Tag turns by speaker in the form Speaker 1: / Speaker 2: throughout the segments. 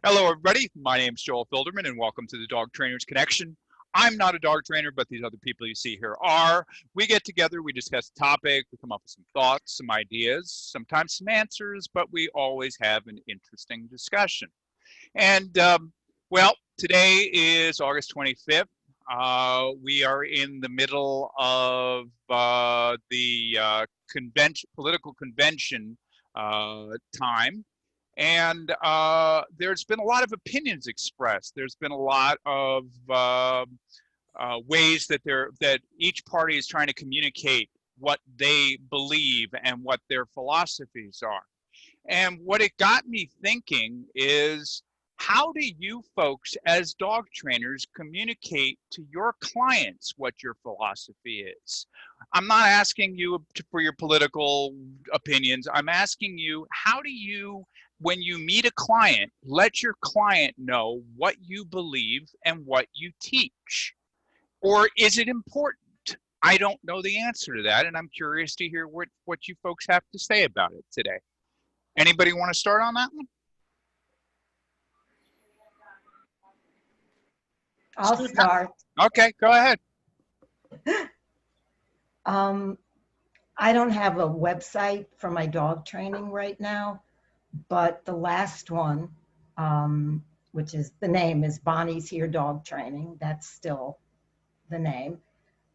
Speaker 1: Hello, everybody. My name is Joel Filderman, and welcome to the Dog Trainers Connection. I'm not a dog trainer, but these other people you see here are. We get together, we discuss a topic, we come up with some thoughts, some ideas, sometimes some answers, but we always have an interesting discussion. And, today is August 25th. We are in the middle of the political convention time. And there's been a lot of opinions expressed. There's been a lot of ways that each party is trying to communicate what they believe and what their philosophies are. And what it got me thinking is, how do you folks as dog trainers communicate to your clients what your philosophy is? I'm not asking you for your political opinions. I'm asking you, how do you, when you meet a client, let your client know what you believe and what you teach? Or is it important? I don't know the answer to that, and I'm curious to hear what you folks have to say about it today. Anybody want to start on that one?
Speaker 2: I'll start.
Speaker 1: Okay, go ahead.
Speaker 2: Um, I don't have a website for my dog training right now, but the last one, which is the name is Bonnie's Here Dog Training. That's still the name.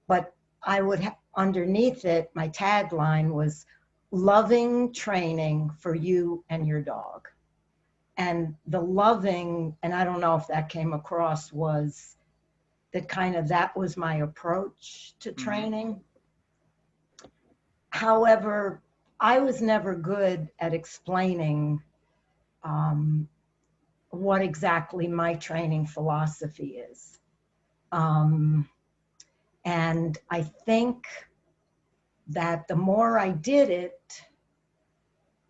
Speaker 2: But I would underneath it, my tagline was loving training for you and your dog. And the loving, and I don't know if that came across, was that was my approach to training. However, I was never good at explaining what exactly my training philosophy is. And I think that the more I did it,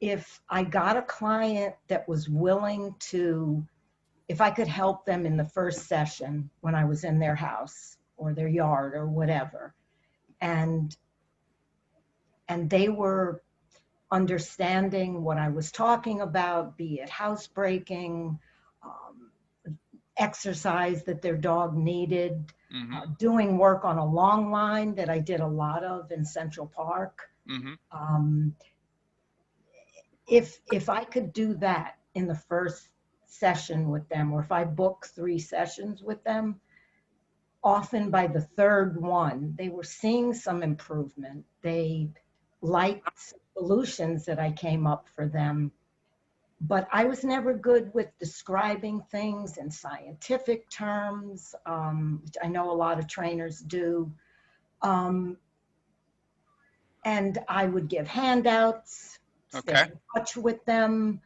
Speaker 2: if I got a client that was willing to, if I could help them in the first session when I was in their house or their yard or whatever, and they were understanding what I was talking about, be it housebreaking, exercise that their dog needed, doing work on a long line that I did a lot of in Central Park. If I could do that in the first session with them, or if I book 3 sessions with them, often by the third one, they were seeing some improvement. They liked solutions that I came up for them. But I was never good with describing things in scientific terms, which I know a lot of trainers do. And I would give handouts, stay in touch with them.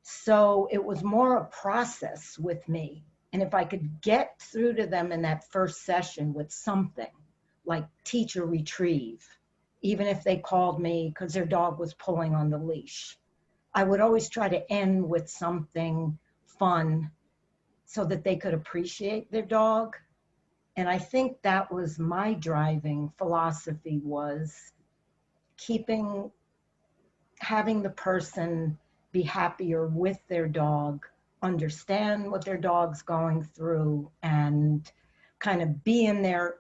Speaker 2: So it was more a process with me. And if I could get through to them in that first session with something like teach or retrieve, even if they called me because their dog was pulling on the leash, I would always try to end with something fun so that they could appreciate their dog. And I think that was my driving philosophy, was having the person be happier with their dog, understand what their dog's going through, and kind of be in there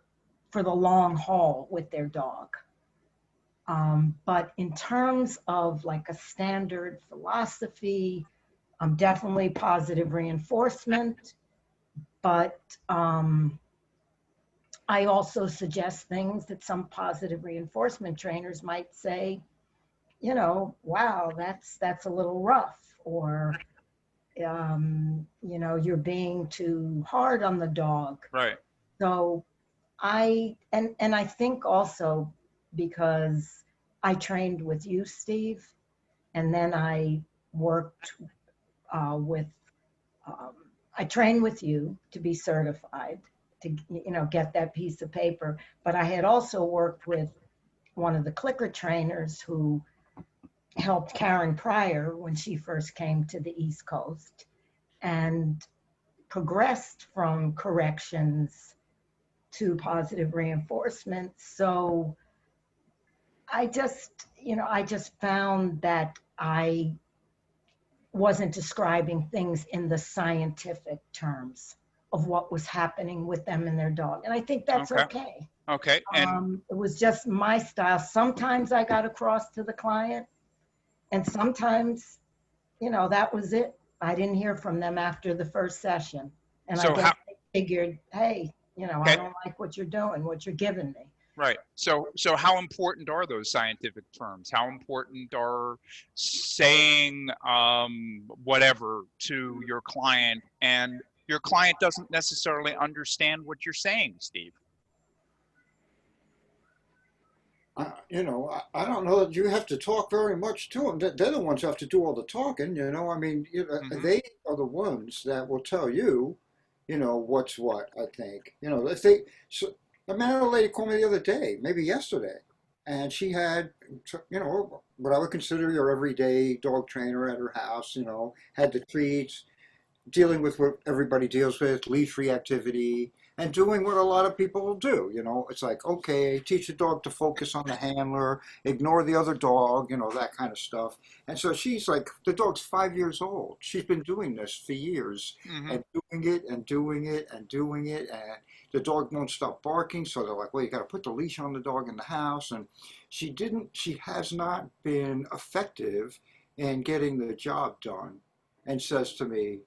Speaker 2: for the long haul with their dog. But in terms of like a standard philosophy, I'm definitely positive reinforcement, but I also suggest things that some positive reinforcement trainers might say, wow, that's a little rough, or you're being too hard on the dog.
Speaker 1: Right.
Speaker 2: So I think also because I trained with you, Steve, and then I worked I trained with you to be certified, to get that piece of paper. But I had also worked with one of the clicker trainers who helped Karen Pryor when she first came to the East Coast, and progressed from corrections to positive reinforcement. So I just found that I wasn't describing things in the scientific terms of what was happening with them and their dog. And I think that's
Speaker 1: Okay.
Speaker 2: okay.
Speaker 1: Okay. And
Speaker 2: It was just my style. Sometimes I got across to the client, and sometimes, that was it. I didn't hear from them after the first session. And I
Speaker 1: so
Speaker 2: guess
Speaker 1: how,
Speaker 2: they figured, hey, I
Speaker 1: okay.
Speaker 2: don't like what you're doing, what you're giving me.
Speaker 1: Right. So how important are those scientific terms? How important are saying whatever to your client, and your client doesn't necessarily understand what you're saying, Steve?
Speaker 3: I don't know that you have to talk very much to them. They're the ones who have to do all the talking. I mean,
Speaker 1: Hmm.
Speaker 3: they are the ones that will tell you, what's what. I think, if they. So, I met a lady called me the other day, maybe yesterday, and she had, what I would consider your everyday dog trainer at her house. Had the treats, dealing with what everybody deals with, leash reactivity, and doing what a lot of people will do. It's like, okay, teach the dog to focus on the handler, ignore the other dog, that kind of stuff. And so she's like, the dog's 5 years old. She's been doing this for years
Speaker 1: Hmm.
Speaker 3: and doing it and doing it and doing it. And the dog won't stop barking. So they're like, well, you got to put the leash on the dog in the house. And she has not been effective in getting the job done, and says to me,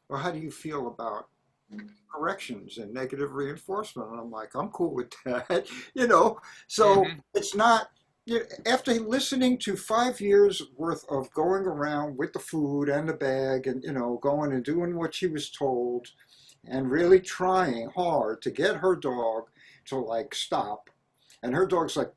Speaker 3: well, how do you feel about corrections and negative reinforcement? And I'm like, I'm cool with that, So
Speaker 1: Hmm.
Speaker 3: it's not, after listening to 5 years worth of going around with the food and the bag and, going and doing what she was told and really trying hard to get her dog to like stop. And her dog's like,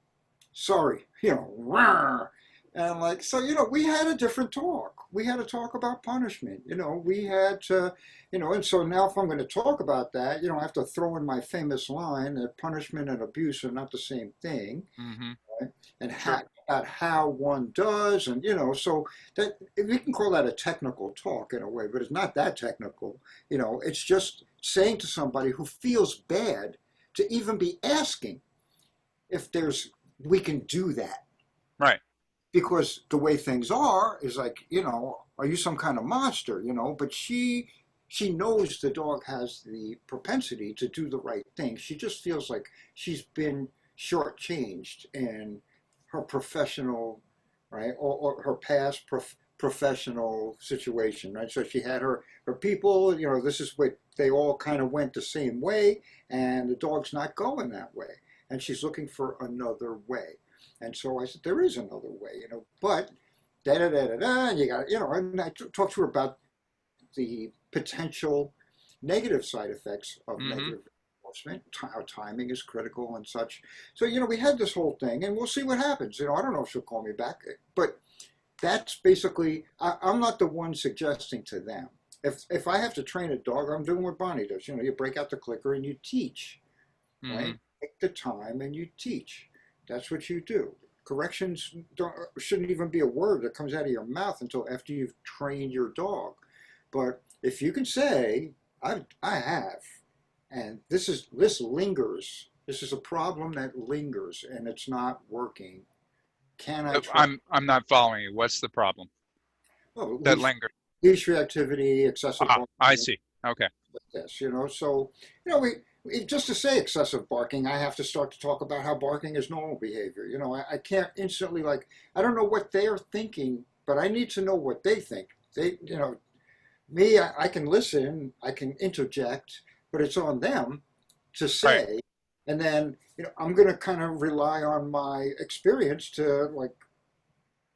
Speaker 3: sorry, rawr. And I'm like, so, we had a different talk. We had to talk about punishment. We had to, and so now if I'm going to talk about that, I have to throw in my famous line that punishment and abuse are not the same thing,
Speaker 1: Hmm.
Speaker 3: right? And
Speaker 1: Sure.
Speaker 3: about how one does. And, so that we can call that a technical talk in a way, but it's not that technical. It's just saying to somebody who feels bad to even be asking if we can do that,
Speaker 1: Right.
Speaker 3: because the way things are is like, are you some kind of monster, but she knows the dog has the propensity to do the right thing. She just feels like she's been shortchanged in her professional, right, or her past professional situation, right? So she had her people, this is what they all kind of went the same way, and the dog's not going that way, and she's looking for another way. And so I said, there is another way, but da da da da da, and you got, and I talked to her about the potential negative side effects of
Speaker 1: Hmm.
Speaker 3: negative reinforcement, how timing is critical and such. So, we had this whole thing, and we'll see what happens. I don't know if she'll call me back, but that's basically, I'm not the one suggesting to them. If I have to train a dog, I'm doing what Bonnie does. You break out the clicker and you teach, right?
Speaker 1: Hmm.
Speaker 3: Take the time and you teach. That's what you do. Corrections shouldn't even be a word that comes out of your mouth until after you've trained your dog. But if you can say, I have, and this lingers. This is a problem that lingers and it's not working. Can I try?
Speaker 1: I'm not following you. What's the problem
Speaker 3: Oh,
Speaker 1: that lingers?
Speaker 3: leash reactivity, excessive
Speaker 1: Ah, I
Speaker 3: barking,
Speaker 1: see. Okay.
Speaker 3: this, So, just to say excessive barking, I have to start to talk about how barking is normal behavior. I can't instantly, like, I don't know what they are thinking, but I need to know what they think. Me, I can listen, I can interject, but it's on them to
Speaker 1: Right.
Speaker 3: say. And then, I'm going to kind of rely on my experience to, like,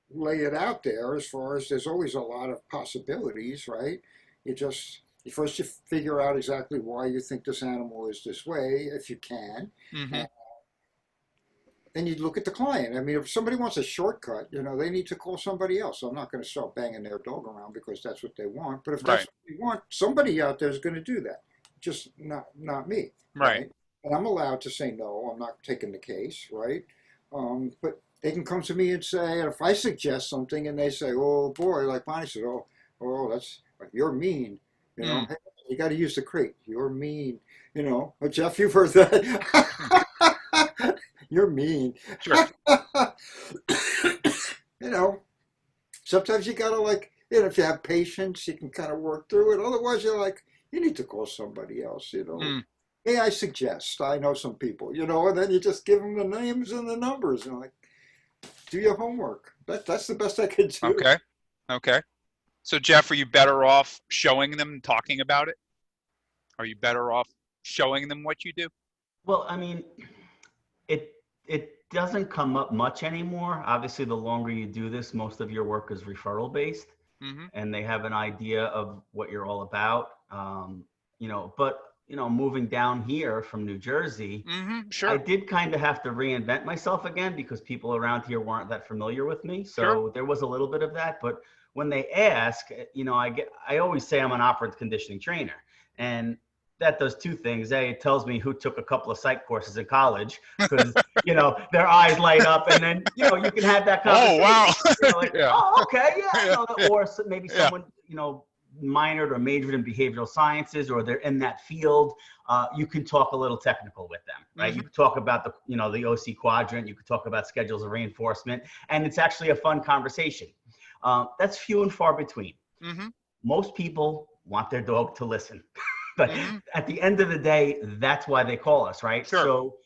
Speaker 3: lay it out there, as far as there's always a lot of possibilities, right? You just first you figure out exactly why you think this animal is this way, if you can,
Speaker 1: Hmm.
Speaker 3: and then you look at the client. I mean, if somebody wants a shortcut, they need to call somebody else. So I'm not going to start banging their dog around because that's what they want. But if that's
Speaker 1: Right.
Speaker 3: what they want, somebody out there is going to do that, just not me,
Speaker 1: Right.
Speaker 3: right? And I'm allowed to say no. I'm not taking the case, right? But they can come to me and say, if I suggest something and they say, oh boy, like Bonnie said, that's, you're mean,
Speaker 1: Mm.
Speaker 3: hey, you got to use the crate. You're mean, Oh, Jeff, you've heard that. You're mean.
Speaker 1: Sure.
Speaker 3: you know, Sometimes you gotta, like, if you have patience, you can kind of work through it. Otherwise, you're like, you need to call somebody else,
Speaker 1: Hmm.
Speaker 3: May I suggest? I know some people, and then you just give them the names and the numbers and like, do your homework. That's the best I could do.
Speaker 1: Okay. Okay. So Jeff, are you better off showing them, talking about it? Are you better off showing them what you do?
Speaker 4: Well, I mean, it doesn't come up much anymore. Obviously, the longer you do this, most of your work is referral based,
Speaker 1: Mm-hmm.
Speaker 4: and they have an idea of what you're all about. But moving down here from New Jersey,
Speaker 1: Mm-hmm.
Speaker 4: I
Speaker 1: Sure.
Speaker 4: did kind of have to reinvent myself again because people around here weren't that familiar with me. So
Speaker 1: Sure.
Speaker 4: there was a little bit of that. But when they ask, I always say I'm an operant conditioning trainer, and that does two things. A, it tells me who took a couple of psych courses in college because their eyes light up, and then you can have that
Speaker 1: Oh,
Speaker 4: conversation.
Speaker 1: wow.
Speaker 4: Like,
Speaker 1: Yeah.
Speaker 4: oh, okay, yeah,
Speaker 1: Yeah.
Speaker 4: or maybe
Speaker 1: Yeah.
Speaker 4: someone minored or majored in behavioral sciences, or they're in that field. You can talk a little technical with them, right?
Speaker 1: Mm-hmm.
Speaker 4: You can talk about the OC quadrant. You can talk about schedules of reinforcement, and it's actually a fun conversation. That's few and far between.
Speaker 1: Mm-hmm.
Speaker 4: Most people want their dog to listen, but
Speaker 1: Mm-hmm.
Speaker 4: at the end of the day, that's why they call us, right?
Speaker 1: Sure.
Speaker 4: So,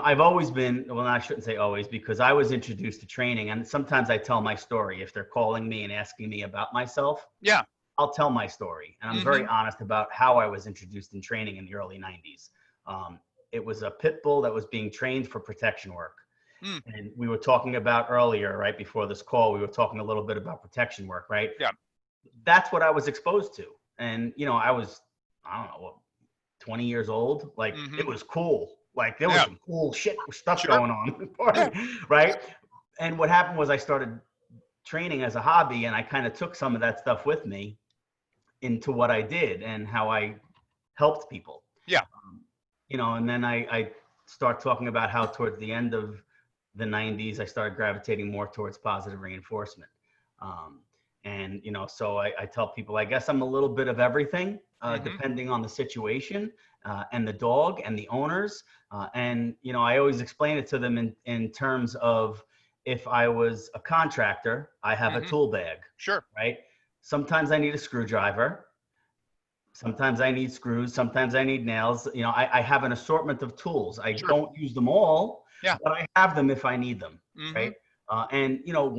Speaker 4: I've always been, well, I shouldn't say always, because I was introduced to training, and sometimes I tell my story. If they're calling me and asking me about myself,
Speaker 1: Yeah.
Speaker 4: I'll tell my story. And I'm very honest about how I was introduced in training in the early 90s. It was a pit bull that was being trained for protection work.
Speaker 1: Mm.
Speaker 4: And we were talking about earlier, right before this call, we were talking a little bit about protection work, right?
Speaker 1: Yeah.
Speaker 4: That's what I was exposed to. And, I was, I don't know, 20 years old. Like,
Speaker 1: Mm-hmm.
Speaker 4: it was cool. Like, there was
Speaker 1: Yeah.
Speaker 4: some cool stuff
Speaker 1: Sure.
Speaker 4: going on, right? And what happened was I started training as a hobby, and I kind of took some of that stuff with me into what I did and how I helped people.
Speaker 1: Yeah.
Speaker 4: And then I start talking about how towards the end of the 90s, I started gravitating more towards positive reinforcement. So I tell people, I guess I'm a little bit of everything, depending on the situation and the dog and the owners. I always explain it to them in terms of, if I was a contractor, I have a tool bag.
Speaker 1: Sure.
Speaker 4: Right? Sometimes I need a screwdriver. Sometimes I need screws. Sometimes I need nails. I have an assortment of tools. I
Speaker 1: Sure.
Speaker 4: don't use them all,
Speaker 1: Yeah.
Speaker 4: but I have them if I need them.
Speaker 1: Mm-hmm.
Speaker 4: Right?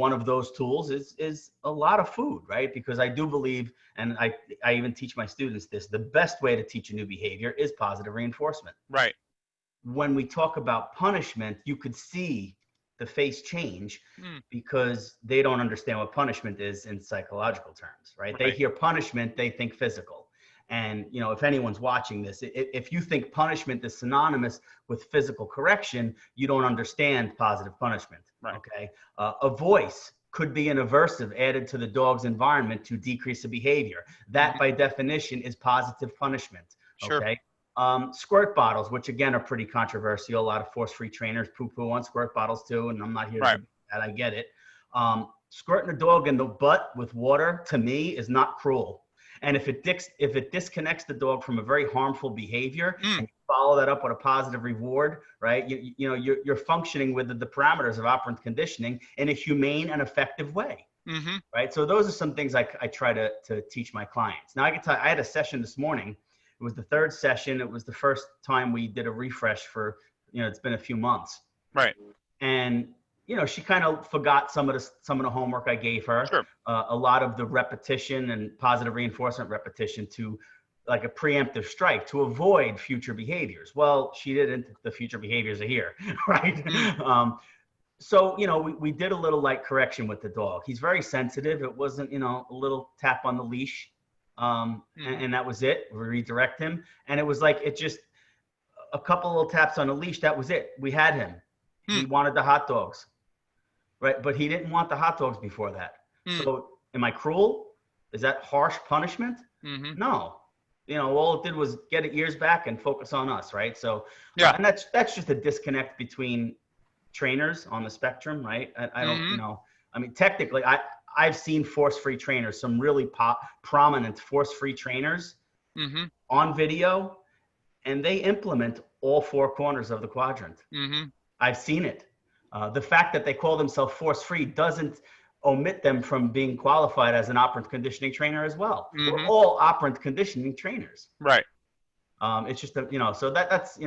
Speaker 4: One of those tools is a lot of food, right? Because I do believe, and I even teach my students this, the best way to teach a new behavior is positive reinforcement.
Speaker 1: Right.
Speaker 4: When we talk about punishment, you could see the face change because they don't understand what punishment is in psychological terms, right? They hear punishment, they think physical. And, if anyone's watching this, if you think punishment is synonymous with physical correction, you don't understand positive punishment.
Speaker 1: Right.
Speaker 4: Okay. A voice could be an aversive added to the dog's environment to decrease the behavior. That by definition is positive punishment.
Speaker 1: Sure.
Speaker 4: Okay. Squirt bottles, which again are pretty controversial. A lot of force-free trainers poo-poo on squirt bottles too, and I'm not here to do that. I get it. Squirting a dog in the butt with water, to me, is not cruel. And if it disconnects the dog from a very harmful behavior, and you follow that up with a positive reward, right? You're functioning with the parameters of operant conditioning in a humane and effective way.
Speaker 1: Mm-hmm.
Speaker 4: Right. So those are some things I try to teach my clients. Now I can tell you, I had a session this morning. It was the third session. It was the first time we did a refresh for, it's been a few months.
Speaker 1: Right.
Speaker 4: And, she kind of forgot some of the homework I gave her.
Speaker 1: Sure.
Speaker 4: A lot of the repetition and positive reinforcement repetition to like a preemptive strike to avoid future behaviors. Well, she didn't. The future behaviors are here. Right. So, we did a little light correction with the dog. He's very sensitive. It wasn't, a little tap on the leash. And that was it. We redirect him. And it was like, it just a couple little taps on the leash. That was it. We had him. He wanted the hot dogs, right? But he didn't want the hot dogs before that. So am I cruel? Is that harsh punishment?
Speaker 1: Mm-hmm.
Speaker 4: No. All it did was get his ears back and focus on us. Right. So,
Speaker 1: Yeah.
Speaker 4: And that's just a disconnect between trainers on the spectrum. Right. I don't, technically I've seen force-free trainers, some really prominent force-free trainers on video, and they implement all four corners of the quadrant. I've seen it. The fact that they call themselves force-free doesn't omit them from being qualified as an operant conditioning trainer as well. We're
Speaker 1: Mhm.
Speaker 4: all operant conditioning trainers.
Speaker 1: Right.
Speaker 4: It's just that, so that's,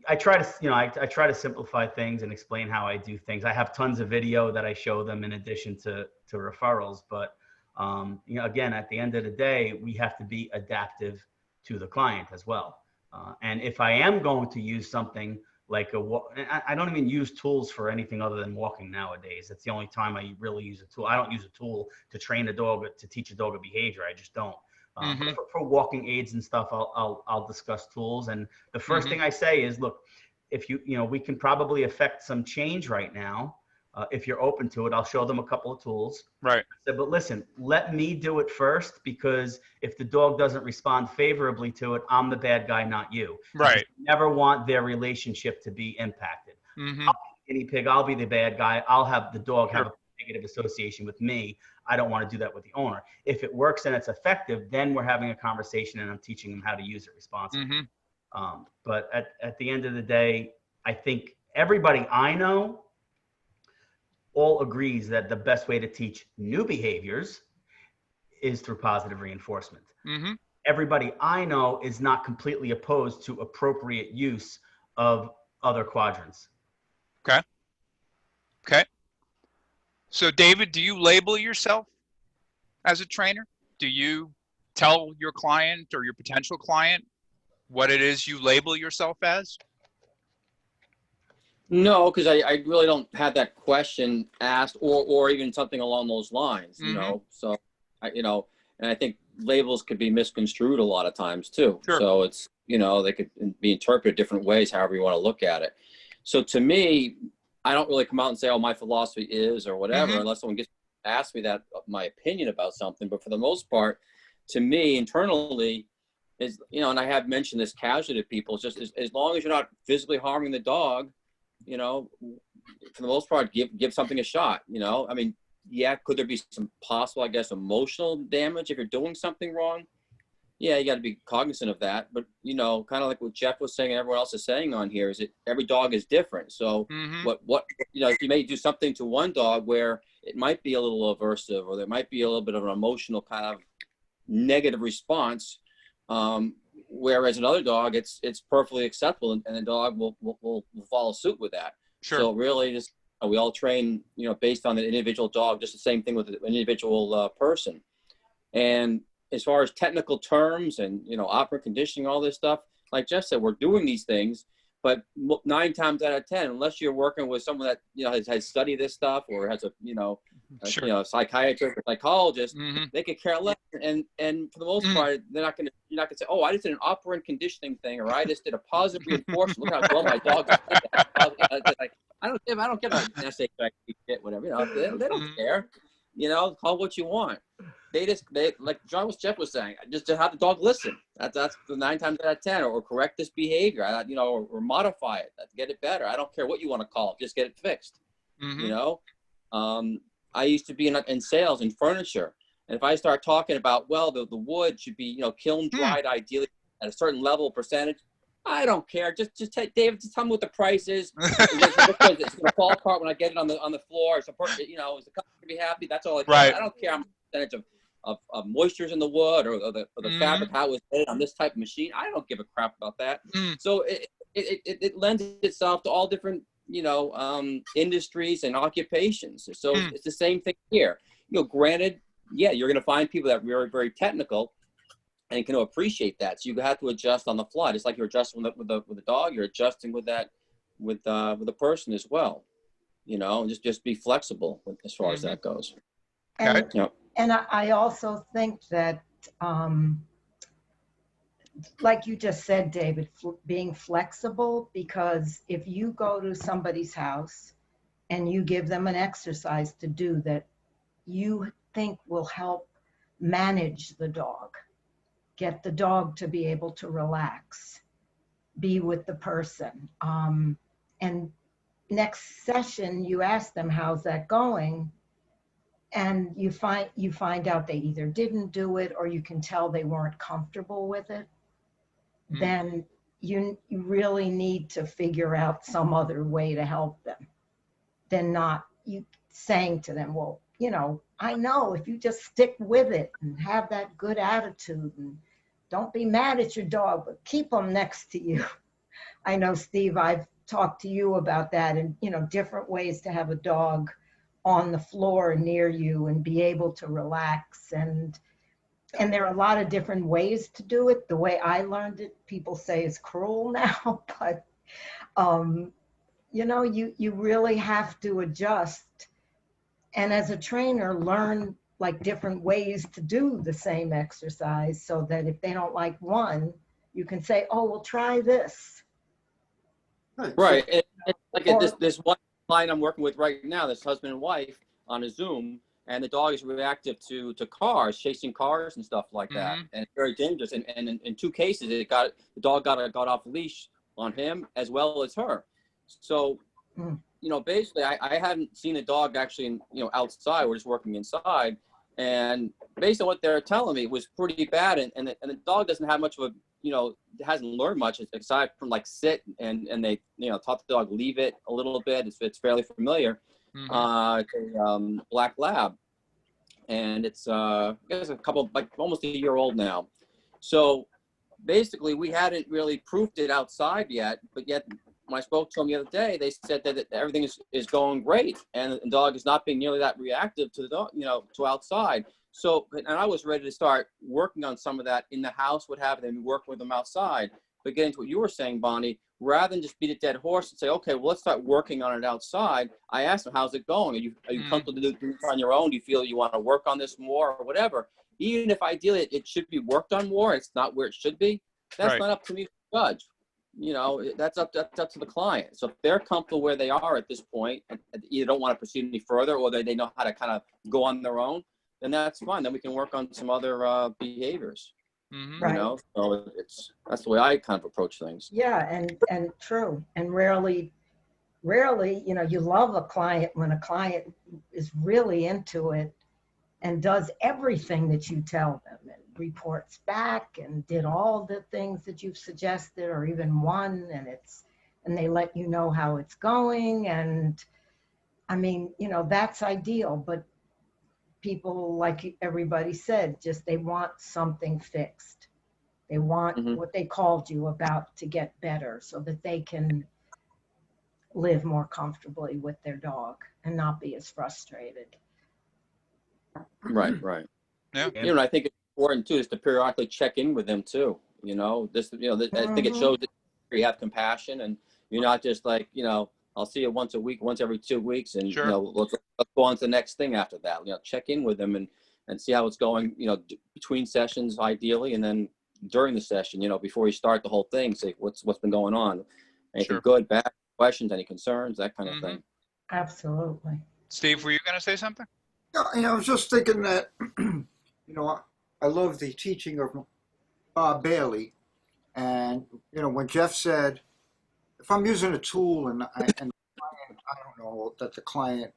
Speaker 4: I try to, I try to simplify things and explain how I do things. I have tons of video that I show them in addition to referrals, but again, at the end of the day, we have to be adaptive to the client as well. And if I am going to use something like I don't even use tools for anything other than walking nowadays. That's the only time I really use a tool. I don't use a tool to train a dog, to teach a dog a behavior. I just don't.
Speaker 1: Mhm.
Speaker 4: For walking aids and stuff, I'll discuss tools. And the first
Speaker 1: Mhm.
Speaker 4: thing I say is, look, if we can probably affect some change right now. If you're open to it, I'll show them a couple of tools.
Speaker 1: Right.
Speaker 4: I said, but listen, let me do it first, because if the dog doesn't respond favorably to it, I'm the bad guy, not you.
Speaker 1: Right.
Speaker 4: You never want their relationship to be impacted.
Speaker 1: Mhm.
Speaker 4: I'll be the guinea pig. I'll be the bad guy. I'll have the dog have
Speaker 1: Sure.
Speaker 4: a negative association with me. I don't want to do that with the owner. If it works and it's effective, then we're having a conversation and I'm teaching them how to use it responsibly.
Speaker 1: Mhm.
Speaker 4: But at the end of the day, I think everybody I know all agrees that the best way to teach new behaviors is through positive reinforcement.
Speaker 1: Mhm.
Speaker 4: Everybody I know is not completely opposed to appropriate use of other quadrants.
Speaker 1: Okay. Okay. So, David, do you label yourself as a trainer? Do you tell your client or your potential client what it is you label yourself as?
Speaker 5: No, because I really don't have that question asked, or even something along those lines,
Speaker 1: Mhm.
Speaker 5: So, and I think labels could be misconstrued a lot of times too.
Speaker 1: Sure.
Speaker 5: So it's, they could be interpreted different ways, however you want to look at it. So to me, I don't really come out and say, oh, my philosophy is or whatever,
Speaker 1: Mhm.
Speaker 5: unless someone asks me that, my opinion about something. But for the most part, to me, internally, is, and I have mentioned this casually to people, it's just as long as you're not physically harming the dog, for the most part, give something a shot. I mean, yeah, could there be some possible, I guess, emotional damage if you're doing something wrong? Yeah, you got to be cognizant of that. But kind of like what Jeff was saying and everyone else is saying on here, is that every dog is different. So
Speaker 1: Mhm.
Speaker 5: what if you may do something to one dog where it might be a little aversive, or there might be a little bit of an emotional kind of negative response, whereas another dog, it's perfectly acceptable, and the dog will follow suit with that.
Speaker 1: Sure.
Speaker 5: So really, just we all train, based on the individual dog, just the same thing with an individual person. And as far as technical terms and operant conditioning, all this stuff, like Jeff said, we're doing these things, but 9 times out of 10, unless you're working with someone that has studied this stuff, or has a
Speaker 1: Sure.
Speaker 5: a psychiatrist or psychologist,
Speaker 1: Mhm.
Speaker 5: they could care less. And for the most part, you're not gonna say, oh, I just did an operant conditioning thing, or I just did a positive reinforcement. Look how well my dog did that. Like, I don't give a essay shit, whatever. They don't care. Call what you want. They like Jeff was saying, just to have the dog listen. That's the 9 times out of 10, or correct this behavior, or modify it, get it better. I don't care what you want to call it, just get it fixed.
Speaker 1: Mhm.
Speaker 5: I used to be in sales in furniture, and if I start talking about, well, the wood should be kiln dried ideally at a certain level percentage, I don't care. Just take David. Just tell me what the price is. It's going to fall apart when I get it on the floor. Is the customer going to be happy? That's all I care.
Speaker 1: Right.
Speaker 5: I don't care how much percentage of moisture's in the wood, or the fabric, how it was made on this type of machine. I don't give a crap about that.
Speaker 1: Mm.
Speaker 5: So it lends itself to all different industries and occupations. So it's the same thing here. Granted, yeah, you're going to find people that are very, very technical and can appreciate that. So you have to adjust on the fly, just like you're adjusting with the dog. You're adjusting with that with the person as well. Just be flexible as far as that goes.
Speaker 2: And,
Speaker 1: Okay.
Speaker 2: and I also think that, like you just said, David, being flexible, because if you go to somebody's house and you give them an exercise to do that you think will help manage the dog, get the dog to be able to relax, be with the person. And next session, you ask them, how's that going? And you find out they either didn't do it, or you can tell they weren't comfortable with it. Then you really need to figure out some other way to help them. Then saying to them, well, I know if you just stick with it and have that good attitude and don't be mad at your dog, but keep them next to you. I know, Steve, I've talked to you about that and, different ways to have a dog on the floor near you and be able to relax. And there are a lot of different ways to do it. The way I learned it, people say is cruel now, but, you really have to adjust. And as a trainer, learn like different ways to do the same exercise so that if they don't like one, you can say, oh, well, try this.
Speaker 5: Right. It's like this one client I'm working with right now, this husband and wife on a Zoom, and the dog is reactive to cars, chasing cars and stuff like that. And it's very dangerous. And in two cases, the dog got off leash on him as well as her. So, basically I hadn't seen a dog actually, outside. We're just working inside. And based on what they're telling me, it was pretty bad. And the dog doesn't have much of a, hasn't learned much aside from like sit and they, taught the dog leave it a little bit. It's fairly familiar. It's a black lab. And it's, I guess almost a year old now. So basically we hadn't really proofed it outside yet, but yet when I spoke to them the other day, they said that everything is going great, and the dog is not being nearly that reactive to the dog, to outside. So, and I was ready to start working on some of that in the house, what have you, and work with them outside. But getting to what you were saying, Bonnie, rather than just beat a dead horse and say, okay, well, let's start working on it outside. I asked them, how's it going? Are you comfortable to do this on your own? Do you feel you want to work on this more or whatever? Even if ideally it should be worked on more, it's not where it should be. That's not up to me to judge. That's up to the client. So if they're comfortable where they are at this point and either don't want to proceed any further or they know how to kind of go on their own, then that's fine. Then we can work on some other behaviors.
Speaker 2: Right.
Speaker 5: So that's the way I kind of approach things.
Speaker 2: Yeah, and true. And rarely, you love a client when a client is really into it and does everything that you tell them and reports back and did all the things that you've suggested or even one, and they let you know how it's going. And I mean, that's ideal, but people, like everybody said, just they want something fixed. They want what they called you about to get better so that they can live more comfortably with their dog and not be as frustrated.
Speaker 5: Right.
Speaker 1: Yeah.
Speaker 5: I think it's important too is to periodically check in with them too. I think it shows that you have compassion and you're not just like, I'll see you once a week, once every 2 weeks, and let's go on to the next thing after that. Check in with them and see how it's going. Between sessions, ideally, and then during the session. Before you start the whole thing, say what's been going on, anything good, bad, questions, any concerns, that kind of thing.
Speaker 2: Absolutely.
Speaker 1: Steve, were you going to say something?
Speaker 3: Yeah, I was just thinking that, I love the teaching of Bob Bailey, and when Jeff said, if I'm using a tool and I don't know that the client,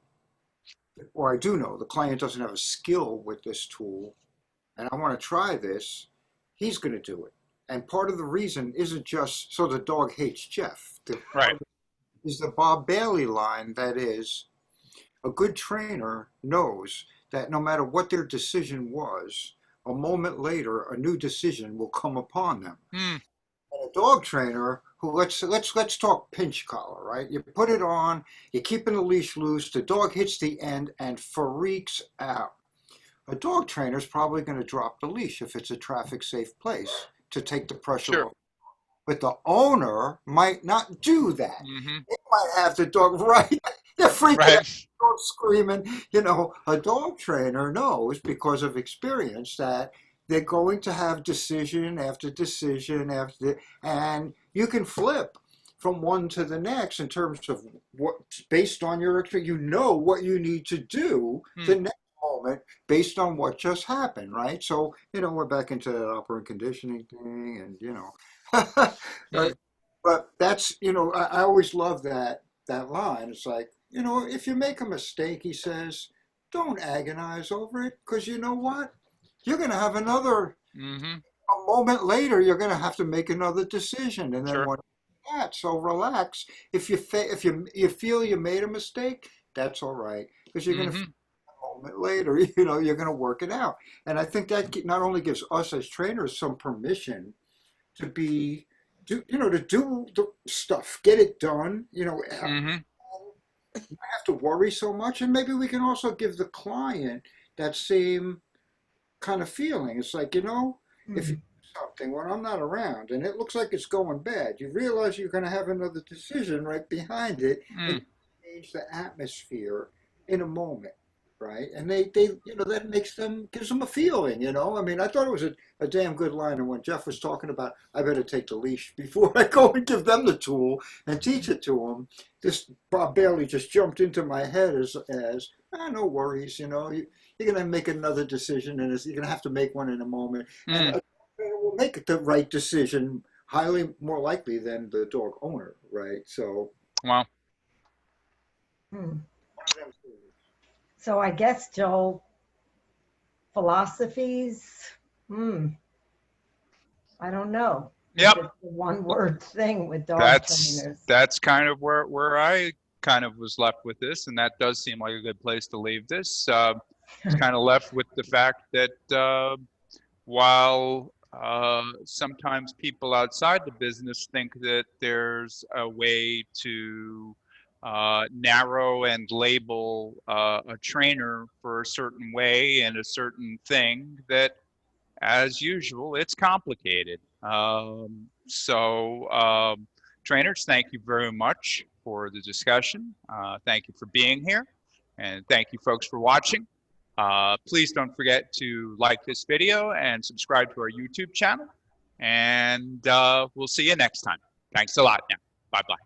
Speaker 3: or I do know the client doesn't have a skill with this tool, and I want to try this, he's going to do it. And part of the reason isn't just so the dog hates Jeff.
Speaker 1: Right.
Speaker 3: Is the Bob Bailey line that is, a good trainer knows that no matter what their decision was, a moment later, a new decision will come upon them. And a dog trainer who, let's talk pinch collar, right? You put it on, you're keeping the leash loose, the dog hits the end and freaks out. A dog trainer is probably going to drop the leash if it's a traffic safe place to take the pressure off. But the owner might not do that. It might have the dog they're freaking out, dog screaming. A dog trainer knows because of experience that they're going to have decision after decision and you can flip from one to the next in terms of what, based on your experience, what you need to do the next moment based on what just happened, right? So, we're back into that operant conditioning thing and, but that's, I always love that line. It's like, if you make a mistake, he says, don't agonize over it, because you know what? You're going to have another, a moment later, you're going to have to make another decision. And then so relax. If you feel you made a mistake, that's all right. because you're going to a moment later, you're going to work it out. And I think that not only gives us as trainers some permission to to do the stuff, get it done, not have to worry so much. And maybe we can also give the client that same kind of feeling. It's like, if you do something when I'm not around and it looks like it's going bad, you realize you're going to have another decision right behind it and change the atmosphere in a moment. Right. And they that gives them a feeling, I mean, I thought it was a damn good line. And when Jeff was talking about, I better take the leash before I go and give them the tool and teach it to them, this Bob Bailey just jumped into my head as no worries, you're going to make another decision and you're going to have to make one in a moment. And will make the right decision highly more likely than the dog owner. Right. So.
Speaker 1: Wow.
Speaker 2: So I guess, Joel, philosophies, I don't know.
Speaker 1: Yep.
Speaker 2: It's a one-word thing with dog trainers.
Speaker 1: That's kind of where I kind of was left with this, and that does seem like a good place to leave this. It's kind of left with the fact that while sometimes people outside the business think that there's a way to narrow and label a trainer for a certain way and a certain thing, that as usual it's complicated. Trainers, thank you very much for the discussion. Thank you for being here, and thank you folks for watching. Please don't forget to like this video and subscribe to our YouTube channel, and we'll see you next time. Thanks a lot now. Bye-bye.